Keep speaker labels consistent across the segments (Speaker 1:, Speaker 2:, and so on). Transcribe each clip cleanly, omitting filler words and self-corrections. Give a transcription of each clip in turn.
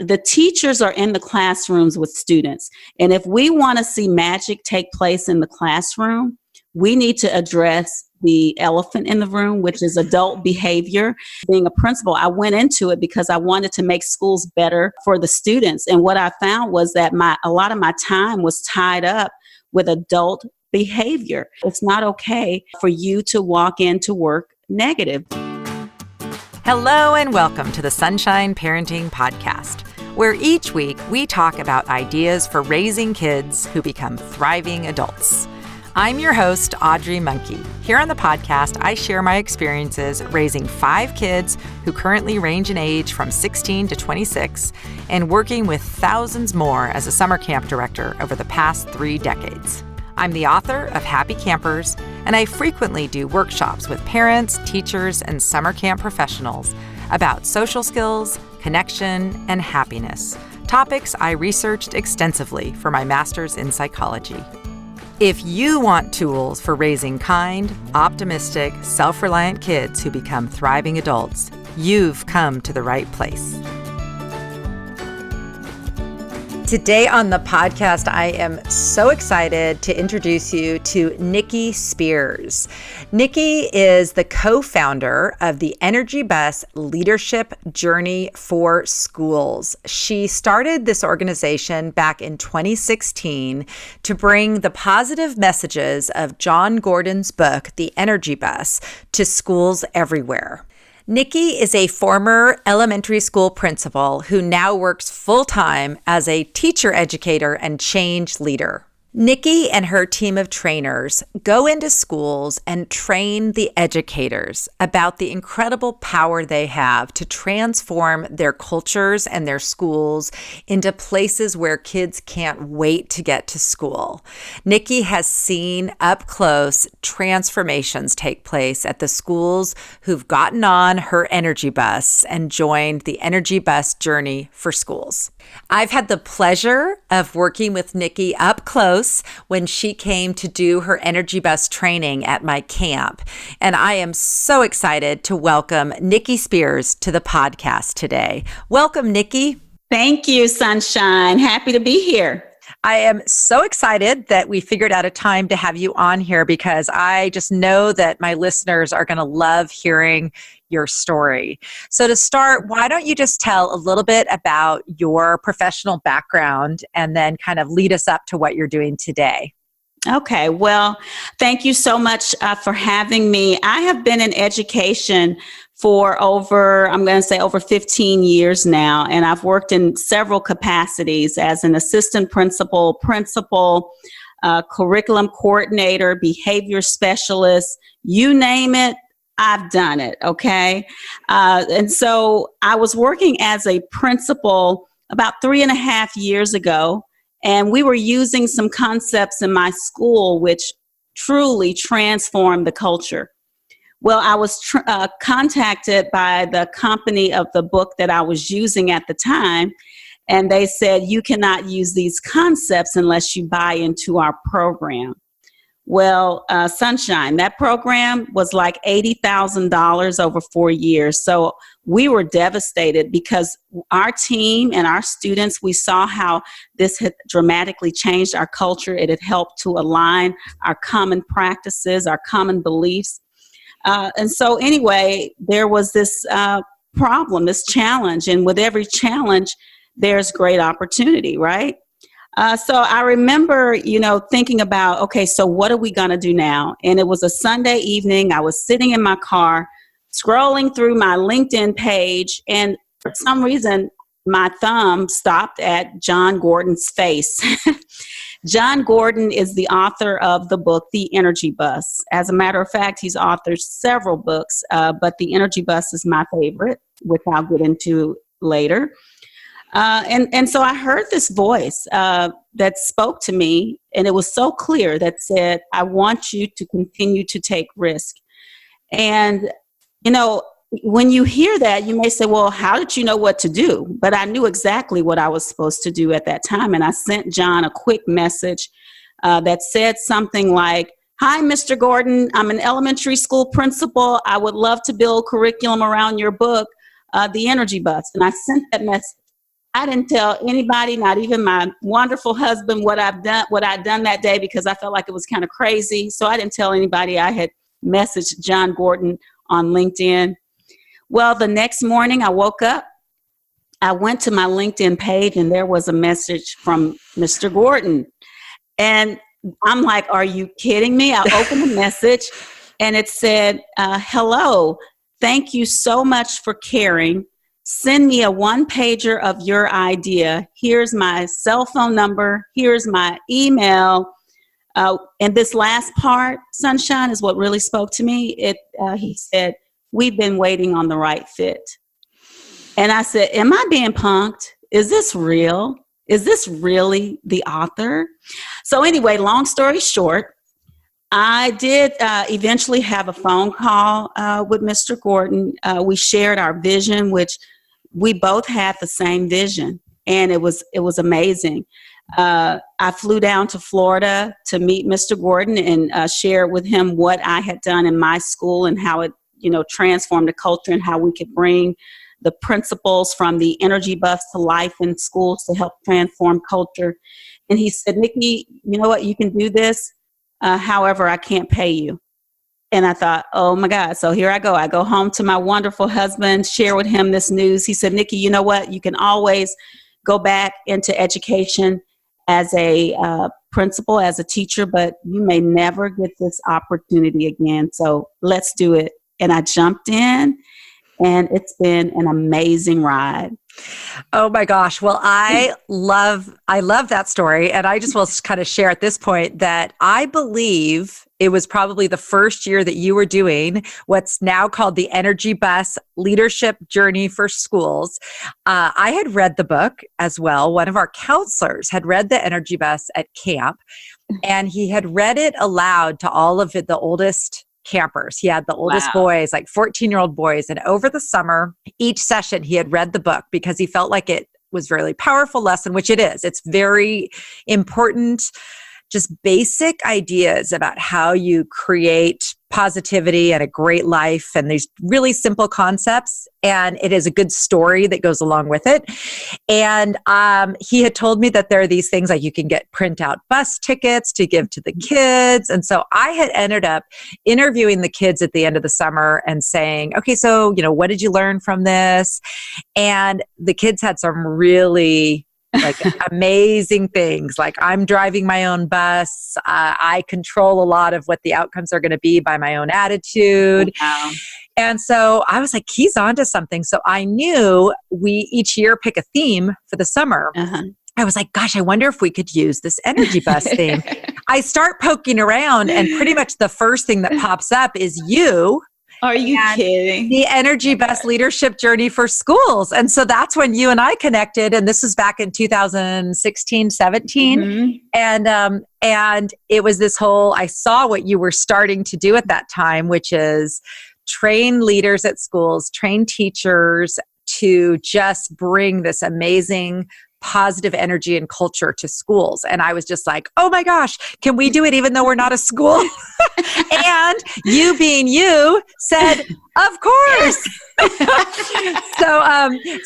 Speaker 1: The teachers are in the classrooms with students. And if we want to see magic take place in the classroom, we need to address the elephant in the room, which is adult behavior. Being a principal, I went into it because I wanted to make schools better for the students. And what I found was that a lot of my time was tied up with adult behavior. It's not okay for you to walk into work negative.
Speaker 2: Hello and welcome to the Sunshine Parenting Podcast, where each week we talk about ideas for raising kids who become thriving adults. I'm your host, Audrey Monkey. Here on the podcast, I share my experiences raising 5 kids who currently range in age from 16 to 26 and working with thousands more as a summer camp director over the past 3 decades. I'm the author of Happy Campers, and I frequently do workshops with parents, teachers, and summer camp professionals about social skills, connection, and happiness, topics I researched extensively for my master's in psychology. If you want tools for raising kind, optimistic, self-reliant kids who become thriving adults, you've come to the right place. Today on the podcast, I am so excited to introduce you to Niki Spears. Niki is the co-founder of the Energy Bus Leadership Journey for Schools. She started this organization back in 2016 to bring the positive messages of Jon Gordon's book, The Energy Bus, to schools everywhere. Niki is a former elementary school principal who now works full-time as a teacher educator and change leader. Niki and her team of trainers go into schools and train the educators about the incredible power they have to transform their cultures and their schools into places where kids can't wait to get to school. Niki has seen up close transformations take place at the schools who've gotten on her energy bus and joined the Energy Bus Journey for Schools. I've had the pleasure of working with Niki up close when she came to do her Energy Bus training at my camp. And I am so excited to welcome Niki Spears to the podcast today. Welcome, Niki.
Speaker 1: Thank you, Sunshine. Happy to be here.
Speaker 2: I am so excited that we figured out a time to have you on here because I just know that my listeners are going to love hearing your story. So to start, why don't you just tell a little bit about your professional background and then kind of lead us up to what you're doing today?
Speaker 1: Okay, well, thank you so much for having me. I have been in education for over 15 years now, and I've worked in several capacities as an assistant principal, curriculum coordinator, behavior specialist, you name it, I've done it, okay? And so I was working as a principal about 3.5 years ago, and we were using some concepts in my school which truly transformed the culture. Well, I was contacted by the company of the book that I was using at the time, and they said, you cannot use these concepts unless you buy into our program. Well, Sunshine, that program was like $80,000 over 4 years. So we were devastated because our team and our students, we saw how this had dramatically changed our culture. It had helped to align our common practices, our common beliefs. And so anyway, there was this problem, this challenge. And with every challenge, there's great opportunity, right? So I remember, thinking about, okay, so what are we going to do now? And it was a Sunday evening. I was sitting in my car, scrolling through my LinkedIn page, and for some reason, my thumb stopped at Jon Gordon's face. Jon Gordon is the author of the book, The Energy Bus. As a matter of fact, he's authored several books, but The Energy Bus is my favorite, which I'll get into later. And so I heard this voice that spoke to me, and it was so clear that said, I want you to continue to take risk. And, when you hear that, you may say, well, how did you know what to do? But I knew exactly what I was supposed to do at that time. And I sent Jon a quick message that said something like, hi, Mr. Gordon, I'm an elementary school principal. I would love to build curriculum around your book, The Energy Bus. And I sent that message. I didn't tell anybody, not even my wonderful husband, what I'd done that day, because I felt like it was kind of crazy. So I didn't tell anybody I had messaged Jon Gordon on LinkedIn. Well, the next morning I woke up, I went to my LinkedIn page, and there was a message from Mr. Gordon. And I'm like, are you kidding me? I opened the message, and it said, hello, thank you so much for caring. Send me a one-pager of your idea. Here's my cell phone number. Here's my email. And this last part, Sunshine, is what really spoke to me. He said, we've been waiting on the right fit. And I said, am I being punked? Is this real? Is this really the author? So anyway, long story short, I did eventually have a phone call with Mr. Gordon. We shared our vision, which we both had the same vision, and it was amazing. I flew down to Florida to meet Mr. Gordon and share with him what I had done in my school and how it, transformed the culture, and how we could bring the principles from the energy bus to life in schools to help transform culture. And he said, Niki, you know what? You can do this. However, I can't pay you. And I thought, oh my God. So here I go. I go home to my wonderful husband, share with him this news. He said, Niki, you know what? You can always go back into education as a principal, as a teacher, but you may never get this opportunity again. So let's do it. And I jumped in, and it's been an amazing ride.
Speaker 2: Oh my gosh. Well, I love that story. And I just will kind of share at this point that I believe it was probably the first year that you were doing what's now called the Energy Bus Leadership Journey for Schools. I had read the book as well. One of our counselors had read the Energy Bus at camp, and he had read it aloud to all of the oldest campers. He had the oldest boys, like 14-year-old boys. And over the summer, each session, he had read the book because he felt like it was a really powerful lesson, which it is. It's very important, just basic ideas about how you create positivity and a great life, and these really simple concepts. And it is a good story that goes along with it. And he had told me that there are these things like you can get printout bus tickets to give to the kids. And so I had ended up interviewing the kids at the end of the summer and saying, okay, so, what did you learn from this? And the kids had some really amazing things. Like, I'm driving my own bus. I control a lot of what the outcomes are going to be by my own attitude.
Speaker 1: Wow.
Speaker 2: And so I was like, he's onto something. So I knew we each year pick a theme for the summer.
Speaker 1: Uh-huh.
Speaker 2: I was like, gosh, I wonder if we could use this energy bus theme. I start poking around, and pretty much the first thing that pops up is you.
Speaker 1: Are you kidding?
Speaker 2: The Energy Bus Leadership Journey for Schools. And so that's when you and I connected. And this was back in 2016, 17. Mm-hmm. And it was this whole, I saw what you were starting to do at that time, which is train leaders at schools, train teachers to just bring this amazing positive energy and culture to schools. And I was just like, oh my gosh, can we do it even though we're not a school? And you being you said, of course.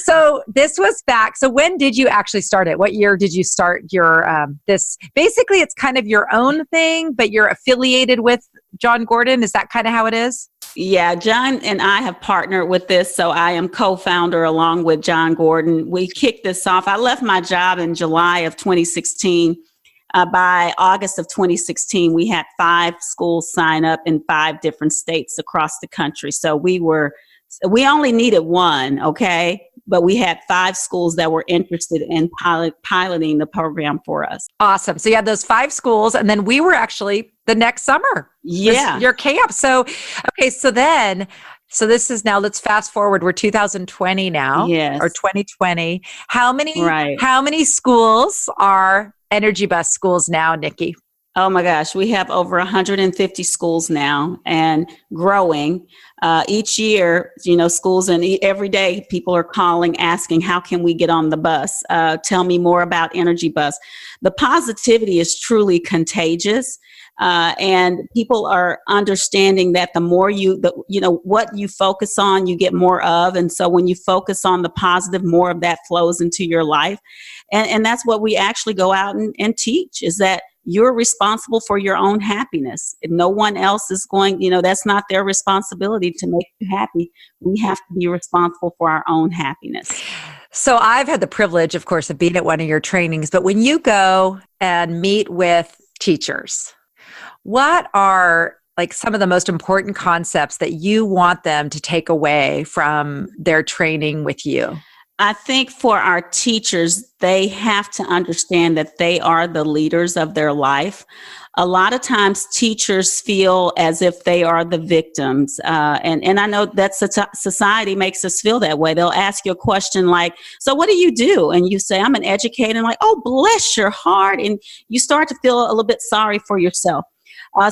Speaker 2: So this was back. So when did you actually start it? What year did you start your, this? Basically, it's kind of your own thing, but you're affiliated with Jon Gordon. Is that kind of how it is?
Speaker 1: Yeah, Jon and I have partnered with this. So I am co-founder along with Jon Gordon. We kicked this off. I left my job in July of 2016. By August of 2016, we had 5 schools sign up in 5 different states across the country. So we only needed 1, okay? But we had 5 schools that were interested in piloting the program for us.
Speaker 2: Awesome. So you had those 5 schools, and then we were actually the next summer.
Speaker 1: Yeah.
Speaker 2: Your camp. So, okay. So this is now, let's fast forward. We're 2020 now.
Speaker 1: Yes.
Speaker 2: Or 2020. How many schools are Energy Bus schools now, Niki?
Speaker 1: Oh my gosh, we have over 150 schools now and growing. Each year, schools and every day people are calling, asking, how can we get on the bus? Tell me more about Energy Bus. The positivity is truly contagious. And people are understanding that the more what you focus on, you get more of. And so when you focus on the positive, more of that flows into your life. And that's what we actually go out and teach, is that you're responsible for your own happiness. If no one else is going, that's not their responsibility to make you happy. We have to be responsible for our own happiness.
Speaker 2: So I've had the privilege, of course, of being at one of your trainings, but when you go and meet with teachers, what are like some of the most important concepts that you want them to take away from their training with you?
Speaker 1: I think for our teachers, they have to understand that they are the leaders of their life. A lot of times teachers feel as if they are the victims. And I know that society makes us feel that way. They'll ask you a question like, so what do you do? And you say, I'm an educator. And like, oh, bless your heart. And you start to feel a little bit sorry for yourself.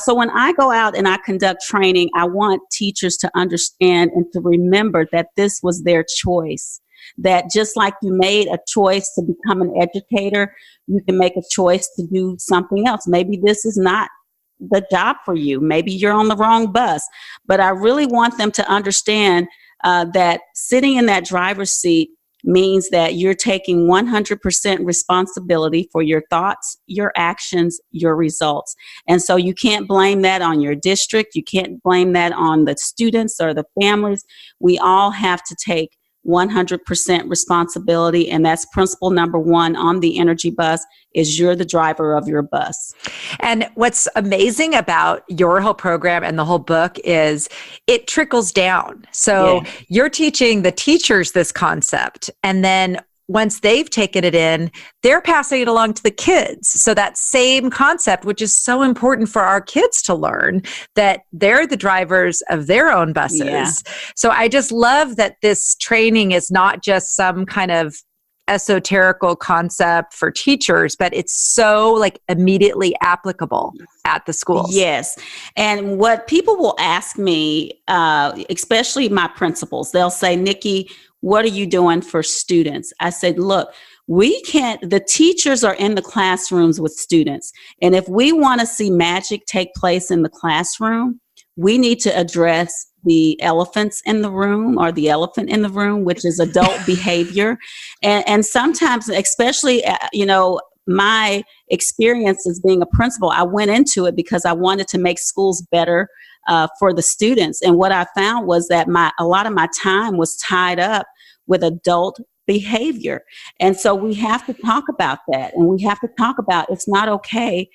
Speaker 1: So when I go out and I conduct training, I want teachers to understand and to remember that this was their choice. That just like you made a choice to become an educator, you can make a choice to do something else. Maybe this is not the job for you. Maybe you're on the wrong bus. But I really want them to understand that sitting in that driver's seat means that you're taking 100% responsibility for your thoughts, your actions, your results. And so you can't blame that on your district. You can't blame that on the students or the families. We all have to take 100% responsibility. And that's principle number one on the Energy Bus, is you're the driver of your bus.
Speaker 2: And what's amazing about your whole program and the whole book is it trickles down. So you're teaching the teachers this concept, and then once they've taken it in, they're passing it along to the kids. So that same concept, which is so important for our kids to learn, that they're the drivers of their own buses. Yeah. So I just love that this training is not just some kind of esoterical concept for teachers, but it's so like immediately applicable at the schools.
Speaker 1: Yes. And what people will ask me, especially my principals, they'll say, Niki, what are you doing for students? I said, look, the teachers are in the classrooms with students. And if we want to see magic take place in the classroom, we need to address the elephants in the room, or the elephant in the room, which is adult behavior. And sometimes, especially, my experience as being a principal, I went into it because I wanted to make schools better for the students. And what I found was that a lot of my time was tied up with adult behavior. And so we have to talk about that. And we have to talk about, it's not okay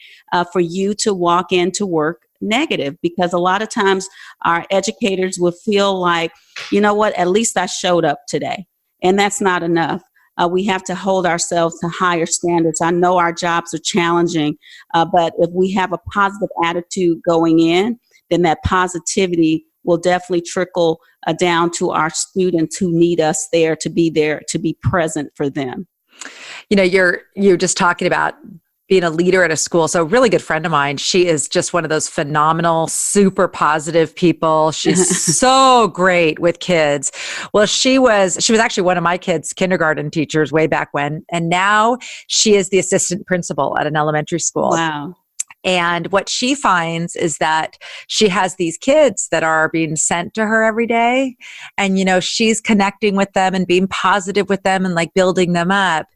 Speaker 1: for you to walk into work negative, because a lot of times our educators will feel like, you know what, at least I showed up today. And that's not enough. We have to hold ourselves to higher standards. I know our jobs are challenging, but if we have a positive attitude going in, then that positivity will definitely trickle down to our students who need us there to be present for them.
Speaker 2: You're just talking about being a leader at a school. So a really good friend of mine, she is just one of those phenomenal, super positive people. She's so great with kids. Well, she was actually one of my kids' kindergarten teachers way back when. And now she is the assistant principal at an elementary school.
Speaker 1: Wow.
Speaker 2: And what she finds is that she has these kids that are being sent to her every day. And, she's connecting with them and being positive with them and like building them up.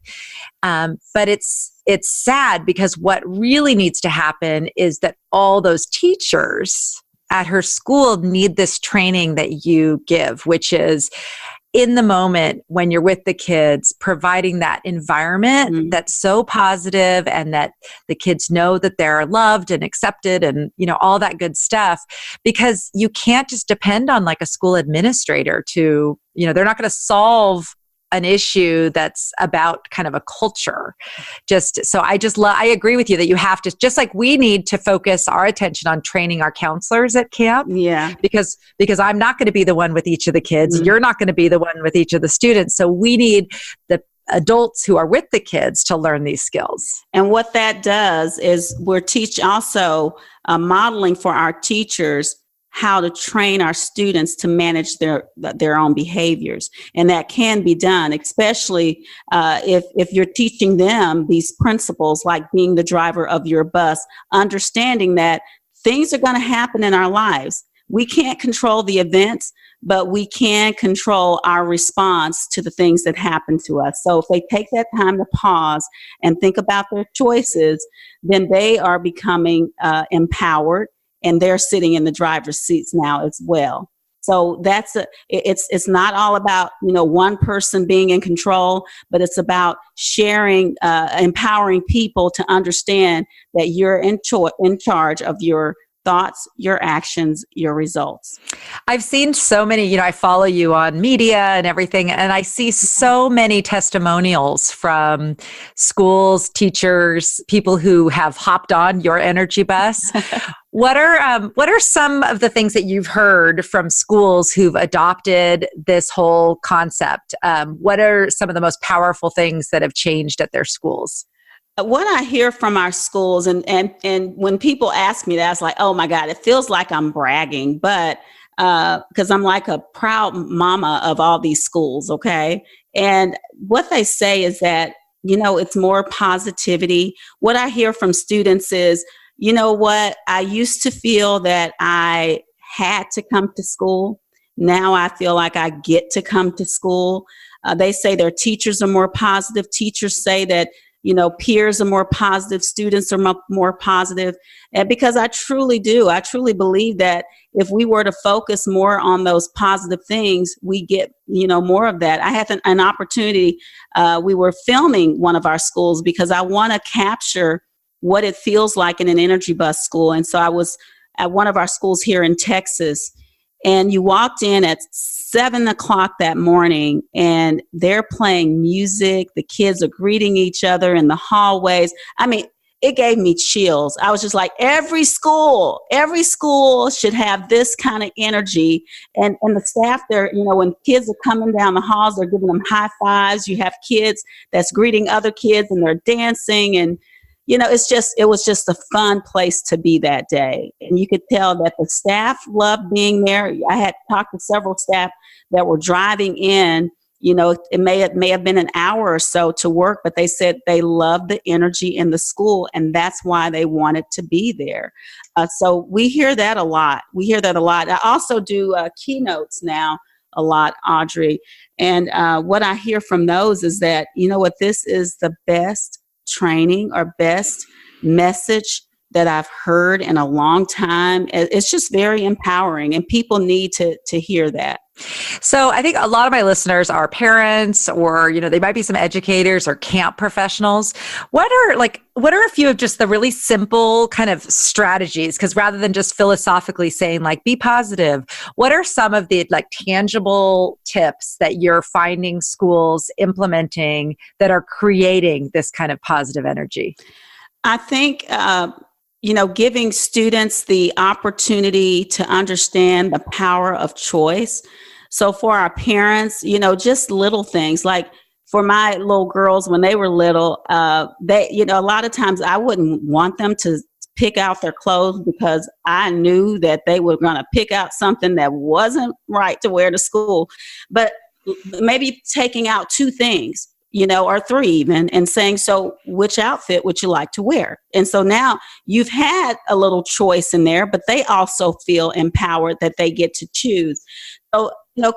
Speaker 2: But it's sad, because what really needs to happen is that all those teachers at her school need this training that you give, which is in the moment when you're with the kids, providing that environment that's so positive, and that the kids know that they're loved and accepted and, all that good stuff, because you can't just depend on like a school administrator to, they're not going to solve an issue that's about kind of a culture. I agree with you that you have to, just like we need to focus our attention on training our counselors at camp.
Speaker 1: Yeah.
Speaker 2: Because I'm not going to be the one with each of the kids. You're not going to be the one with each of the students. So we need the adults who are with the kids to learn these skills.
Speaker 1: And what that does is we're also modeling for our teachers how to train our students to manage their own behaviors. And that can be done, especially if you're teaching them these principles, like being the driver of your bus, understanding that things are going to happen in our lives. We can't control the events, but we can control our response to the things that happen to us. So if they take that time to pause and think about their choices, then they are becoming empowered, and they're sitting in the driver's seats now as well. So it's not all about, one person being in control, but it's about sharing, empowering people to understand that you're in charge of your thoughts, your actions, your results.
Speaker 2: I've seen so many, I follow you on media and everything, and I see so many testimonials from schools, teachers, people who have hopped on your energy bus. What are some of the things that you've heard from schools who've adopted this whole concept? What are some of the most powerful things that have changed at their schools?
Speaker 1: What I hear from our schools, and when people ask me that, it's like, oh my God, it feels like I'm bragging, but because I'm like a proud mama of all these schools, okay? And what they say is that, it's more positivity. What I hear from students is, you know what, I used to feel that I had to come to school. Now I feel like I get to come to school. They say their teachers are more positive. Teachers say that, peers are more positive, students are more positive. And because I truly do, I truly believe that if we were to focus more on those positive things, we get, more of that. I had an opportunity. We were filming one of our schools because I want to capture what it feels like in an energy bus school. And so I was at one of our schools here in Texas, and you walked in at 7:00 that morning and they're playing music. The kids are greeting each other in the hallways. I mean, it gave me chills. I was just like, every school should have this kind of energy. And the staff there, when kids are coming down the halls, they're giving them high fives. You have kids that's greeting other kids and they're dancing, and it was just a fun place to be that day. And you could tell that the staff loved being there. I had talked to several staff that were driving in. It may have been an hour or so to work, but they said they loved the energy in the school, and that's why they wanted to be there. So we hear that a lot. I also do keynotes now a lot, Audrey. And what I hear from those is that, this is the best training or best message that I've heard in a long time. It's just very empowering, and people need to hear that.
Speaker 2: So I think a lot of my listeners are parents, or, they might be some educators or camp professionals. What are a few of just the really simple kind of strategies? Because rather than just philosophically saying like, be positive, what are some of the tangible tips that you're finding schools implementing that are creating this kind of positive energy?
Speaker 1: I think, giving students the opportunity to understand the power of choice. So for our parents, just little things like for my little girls, when they were little, they, a lot of times I wouldn't want them to pick out their clothes because I knew that they were going to pick out something that wasn't right to wear to school. But maybe taking out 2 things, or 3 even, and saying, so which outfit would you like to wear? And so now you've had a little choice in there, but they also feel empowered that they get to choose. So,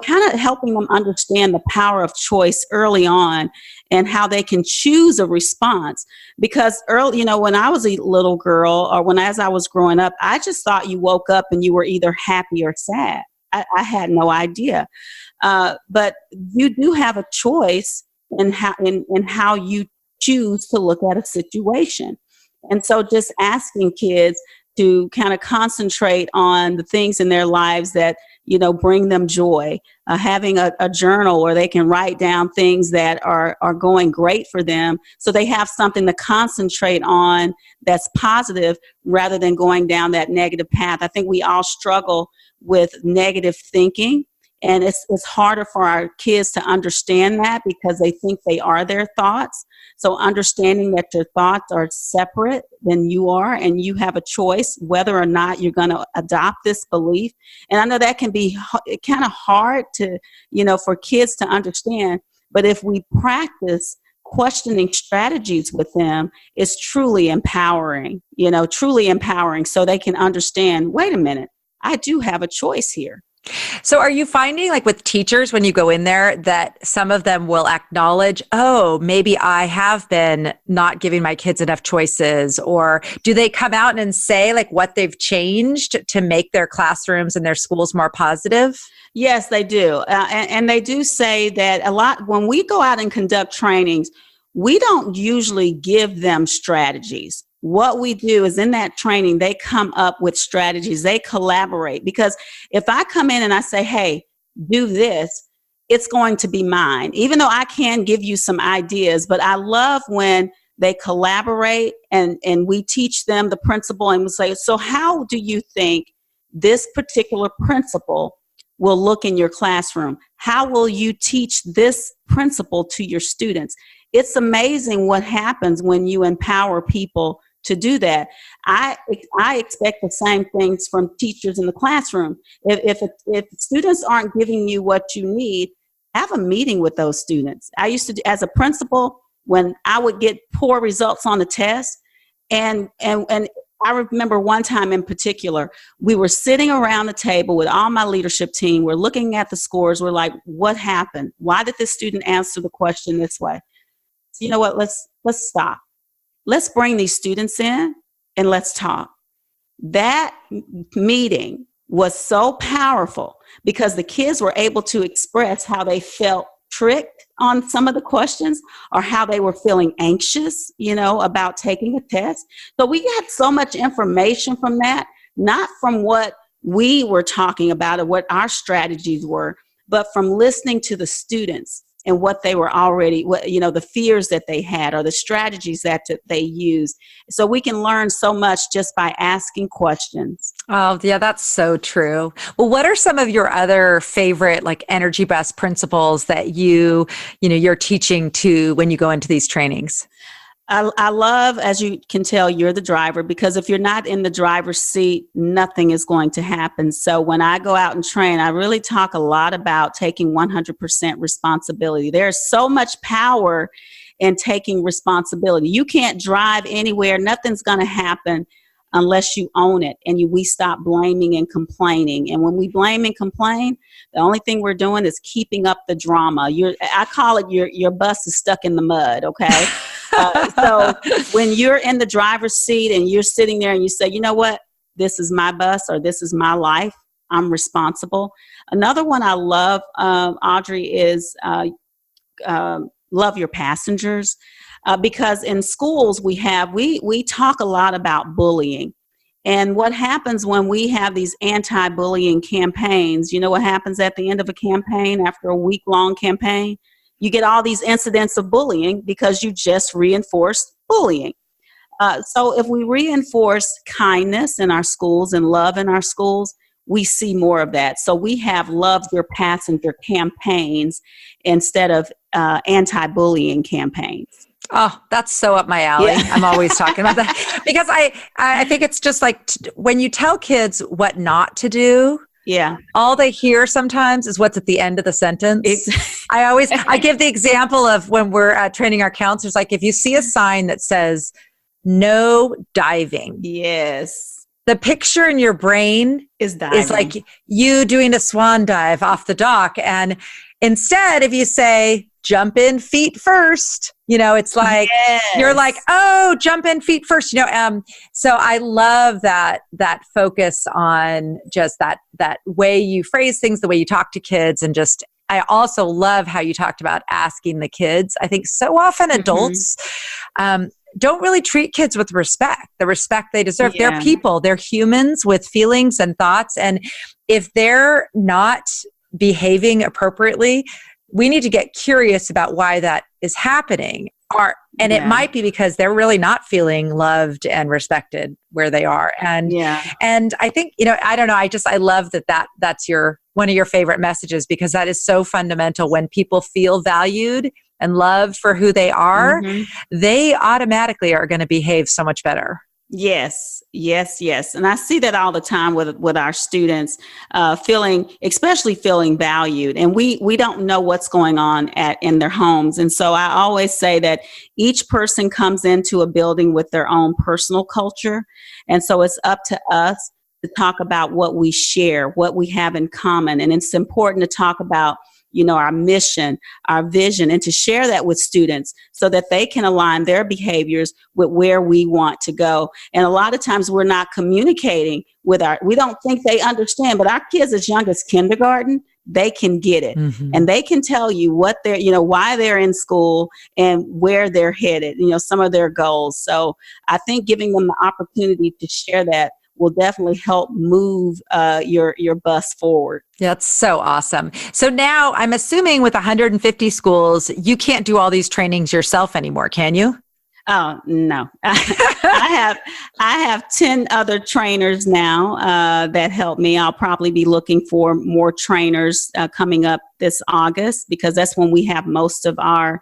Speaker 1: kind of helping them understand the power of choice early on and how they can choose a response. Because early, when I was a little girl, or as I was growing up, I just thought you woke up and you were either happy or sad. I had no idea. But you do have a choice in how you choose to look at a situation. And so just asking kids to kind of concentrate on the things in their lives that, bring them joy, having a journal where they can write down things that are going great for them, so they have something to concentrate on that's positive rather than going down that negative path. I think we all struggle with negative thinking. And it's harder for our kids to understand that because they think they are their thoughts. So understanding that your thoughts are separate than you are, and you have a choice whether or not you're going to adopt this belief. And I know that can be kind of hard to, for kids to understand. But if we practice questioning strategies with them, it's truly empowering, truly empowering, so they can understand, wait a minute, I do have a choice here.
Speaker 2: So are you finding, like with teachers, when you go in there, that some of them will acknowledge, oh, maybe I have been not giving my kids enough choices? Or do they come out and say like what they've changed to make their classrooms and their schools more positive?
Speaker 1: Yes, they do. And they do say that a lot when we go out and conduct trainings, we don't usually give them strategies. What we do is in that training, they come up with strategies, they collaborate. Because if I come in and I say, hey, do this, it's going to be mine. Even though I can give you some ideas, but I love when they collaborate and we teach them the principle and we say, so how do you think this particular principle will look in your classroom? How will you teach this principle to your students? It's amazing what happens when you empower people to do that. I expect the same things from teachers in the classroom. If students aren't giving you what you need, have a meeting with those students. I used to, as a principal, when I would get poor results on the test, and I remember one time in particular, we were sitting around the table with all my leadership team. We're looking at the scores. We're like, what happened? Why did this student answer the question this way? So you know what? Let's stop. Let's bring these students in and let's talk. That meeting was so powerful because the kids were able to express how they felt tricked on some of the questions or how they were feeling anxious, about taking a test. So we got so much information from that, not from what we were talking about or what our strategies were, but from listening to the students and what they were already, the fears that they had or the strategies that they used. So we can learn so much just by asking questions.
Speaker 2: Oh, yeah, that's so true. Well, what are some of your other favorite like energy best principles that you're teaching to when you go into these trainings?
Speaker 1: I love, as you can tell, you're the driver, because if you're not in the driver's seat, nothing is going to happen. So when I go out and train, I really talk a lot about taking 100% responsibility. There's so much power in taking responsibility. You can't drive anywhere. Nothing's going to happen unless you own it and we stop blaming and complaining. And when we blame and complain, the only thing we're doing is keeping up the drama. I call it your bus is stuck in the mud, okay? So when you're in the driver's seat and you're sitting there and you say, you know what, this is my bus or this is my life, I'm responsible. Another one I love, Audrey, is love your passengers. Because in schools we talk a lot about bullying. And what happens when we have these anti-bullying campaigns, what happens at the end of a campaign after a week-long campaign? You get all these incidents of bullying because you just reinforced bullying. So if we reinforce kindness in our schools and love in our schools, we see more of that. So we have Love Your Passenger campaigns instead of anti-bullying campaigns.
Speaker 2: Oh, that's so up my alley. Yeah. I'm always talking about that because I think it's just like when you tell kids what not to do, all they hear sometimes is what's at the end of the sentence. I give the example of when we're training our counselors, like if you see a sign that says no diving.
Speaker 1: Yes.
Speaker 2: The picture in your brain is like you doing a swan dive off the dock. And instead, if you say jump in feet first, it's like, you're like, oh, jump in feet first, so I love that focus on just that way you phrase things, the way you talk to kids. And just, I also love how you talked about asking the kids. I think so often adults, don't really treat kids with the respect they deserve. Yeah. They're people, they're humans with feelings and thoughts. And if they're not behaving appropriately, we need to get curious about why that is happening. It might be because they're really not feeling loved and respected where they are. And I think, I don't know, I love that's your one of your favorite messages, because that is so fundamental. When people feel valued and loved for who they are, they automatically are going to behave so much better.
Speaker 1: Yes, yes, yes. And I see that all the time with our students, especially feeling valued. And we don't know what's going on in their homes. And so I always say that each person comes into a building with their own personal culture. And so it's up to us to talk about what we share, what we have in common. And it's important to talk about our mission, our vision, and to share that with students so that they can align their behaviors with where we want to go. And a lot of times we're not communicating we don't think they understand, but our kids as young as kindergarten, they can get it. And they can tell you what why they're in school and where they're headed, some of their goals. So I think giving them the opportunity to share that will definitely help move your bus forward.
Speaker 2: That's so awesome. So now I'm assuming with 150 schools, you can't do all these trainings yourself anymore, can you?
Speaker 1: Oh, no. I have 10 other trainers now that help me. I'll probably be looking for more trainers coming up this August, because that's when we have most of our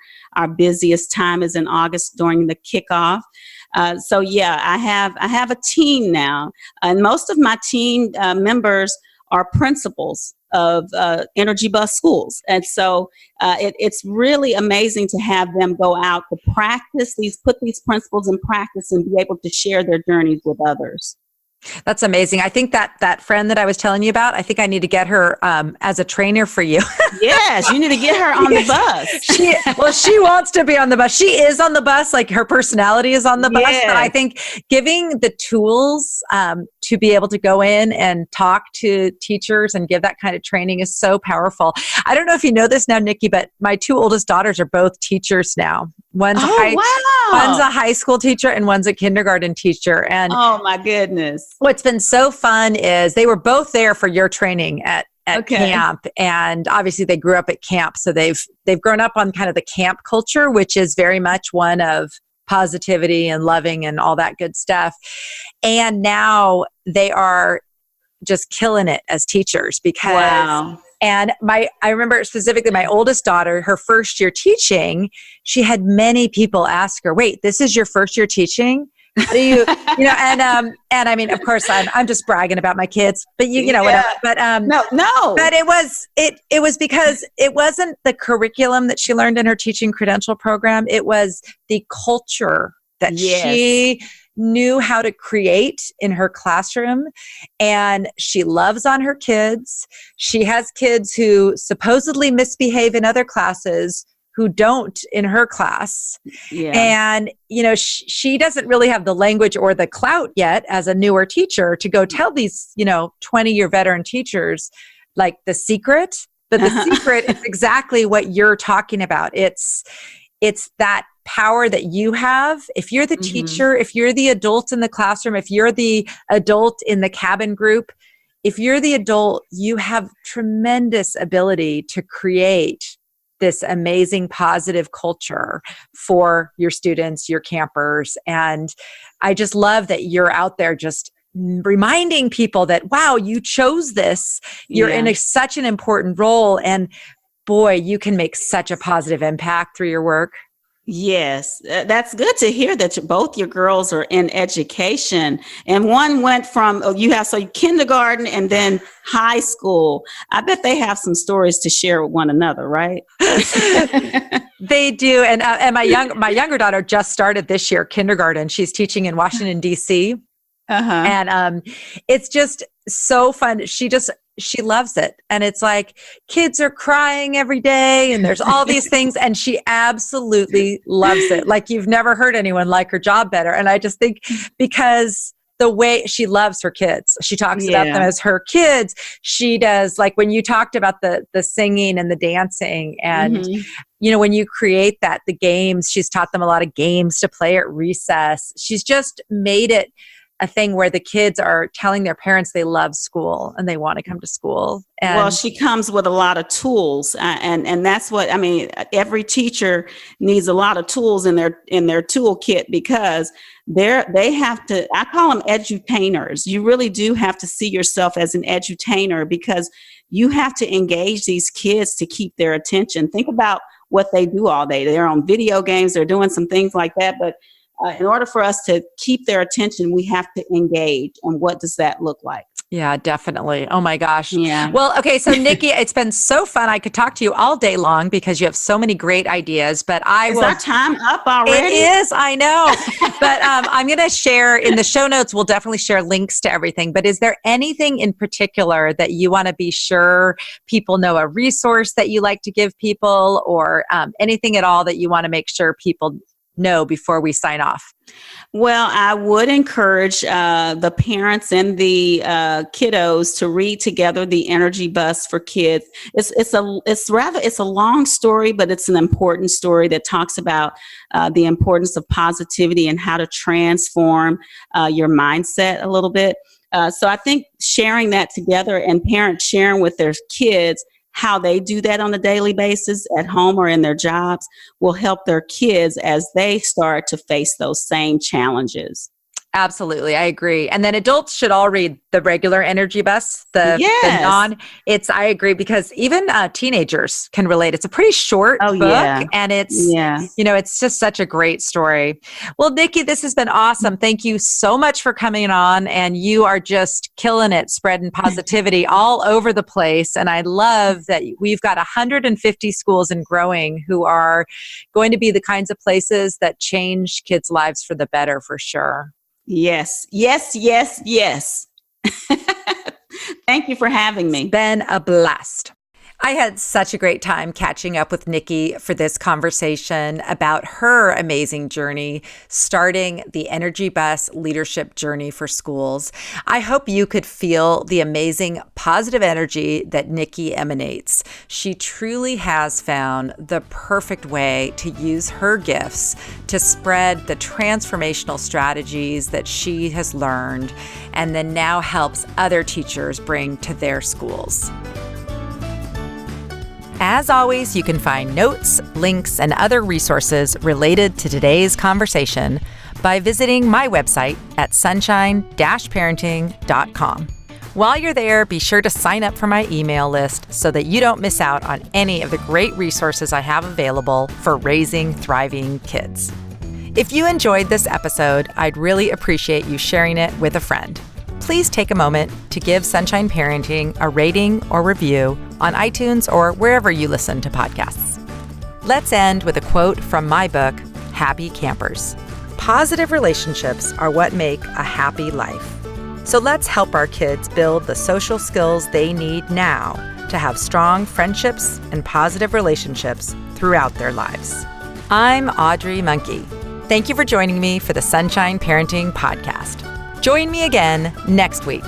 Speaker 1: busiest time is in August during the kickoff. So yeah, I have a team now, and most of my team members are principals of Energy Bus schools. And so it's really amazing to have them go out to put these principles in practice and be able to share their journeys with others.
Speaker 2: That's amazing. I think that friend that I was telling you about, I think I need to get her as a trainer for you.
Speaker 1: Yes, you need to get her on the bus.
Speaker 2: She wants to be on the bus. She is on the bus, like her personality is on the bus. But I think giving the tools to be able to go in and talk to teachers and give that kind of training is so powerful. I don't know if you know this now, Niki, but my two oldest daughters are both teachers now. One's a high school teacher and one's a kindergarten teacher. And
Speaker 1: oh my goodness.
Speaker 2: What's been so fun is they were both there for your training at camp. And obviously they grew up at camp. So they've grown up on kind of the camp culture, which is very much one of positivity and loving and all that good stuff. And now they are just killing it as teachers because
Speaker 1: wow.
Speaker 2: And I remember specifically my oldest daughter, her first year teaching, she had many people ask her, wait, this is your first year teaching? How do you, and I mean, of course I'm just bragging about my kids, but whatever. But
Speaker 1: no.
Speaker 2: But it was because it wasn't the curriculum that she learned in her teaching credential program. It was the culture that she knew how to create in her classroom, and she loves on her kids. She has kids who supposedly misbehave in other classes who don't in her class. Yeah. And, she doesn't really have the language or the clout yet as a newer teacher to go tell these, 20-year veteran teachers like the secret, but the secret is exactly what you're talking about. It's that power that you have. If you're the teacher, if you're the adult in the classroom, if you're the adult in the cabin group, if you're the adult, you have tremendous ability to create this amazing positive culture for your students, your campers. And I just love that you're out there just reminding people that, wow, you chose this. You're in such an important role. And boy, you can make such a positive impact through your work.
Speaker 1: Yes, that's good to hear that both your girls are in education, and one went from kindergarten and then high school. I bet they have some stories to share with one another, right?
Speaker 2: They do, and my younger daughter just started this year kindergarten. She's teaching in Washington D.C. And it's just so fun. She loves it. And it's like kids are crying every day and there's all these things. And she absolutely loves it. Like you've never heard anyone like her job better. And I just think because the way she loves her kids, she talks about them as her kids. She does, like when you talked about the singing and the dancing and, when you create the games, she's taught them a lot of games to play at recess. She's just made it a thing where the kids are telling their parents they love school and they want to come to school. And
Speaker 1: well, she comes with a lot of tools, and that's what I mean. Every teacher needs a lot of tools in their toolkit, because they have to. I call them edutainers. You really do have to see yourself as an edutainer, because you have to engage these kids to keep their attention. Think about what they do all day. They're on video games. They're doing some things like that, but in order for us to keep their attention, we have to engage. And what does that look like?
Speaker 2: Yeah, definitely. Oh my gosh.
Speaker 1: Yeah.
Speaker 2: Well, okay. So Niki, it's been so fun. I could talk to you all day long because you have so many great ideas, but
Speaker 1: Is our time up already?
Speaker 2: It is, I know. But I'm going to share in the show notes, we'll definitely share links to everything. But is there anything in particular that you want to be sure people know, a resource that you like to give people, or anything at all that you want to make sure people know before we sign off?
Speaker 1: Well, I would encourage the parents and the kiddos to read together The Energy Bus for Kids. It's a long story, but it's an important story that talks about the importance of positivity and how to transform your mindset a little bit. So I think sharing that together, and parents sharing with their kids how they do that on a daily basis at home or in their jobs, will help their kids as they start to face those same challenges.
Speaker 2: Absolutely. I agree. And then adults should all read the regular Energy Bus, the non. I agree, because even teenagers can relate. It's a pretty short book, and it's, it's just such a great story. Well, Niki, this has been awesome. Thank you so much for coming on, and you are just killing it, spreading positivity all over the place. And I love that we've got 150 schools and growing who are going to be the kinds of places that change kids' lives for the better, for sure.
Speaker 1: Yes, yes, yes, yes. Thank you for having me.
Speaker 2: It's been a blast. I had such a great time catching up with Niki for this conversation about her amazing journey, starting the Energy Bus leadership journey for schools. I hope you could feel the amazing positive energy that Niki emanates. She truly has found the perfect way to use her gifts to spread the transformational strategies that she has learned, and then now helps other teachers bring to their schools. As always, you can find notes, links, and other resources related to today's conversation by visiting my website at sunshine-parenting.com. While you're there, be sure to sign up for my email list so that you don't miss out on any of the great resources I have available for raising thriving kids. If you enjoyed this episode, I'd really appreciate you sharing it with a friend. Please take a moment to give Sunshine Parenting a rating or review on iTunes or wherever you listen to podcasts. Let's end with a quote from my book, Happy Campers. Positive relationships are what make a happy life. So let's help our kids build the social skills they need now to have strong friendships and positive relationships throughout their lives. I'm Audrey Monkey. Thank you for joining me for the Sunshine Parenting Podcast. Join me again next week.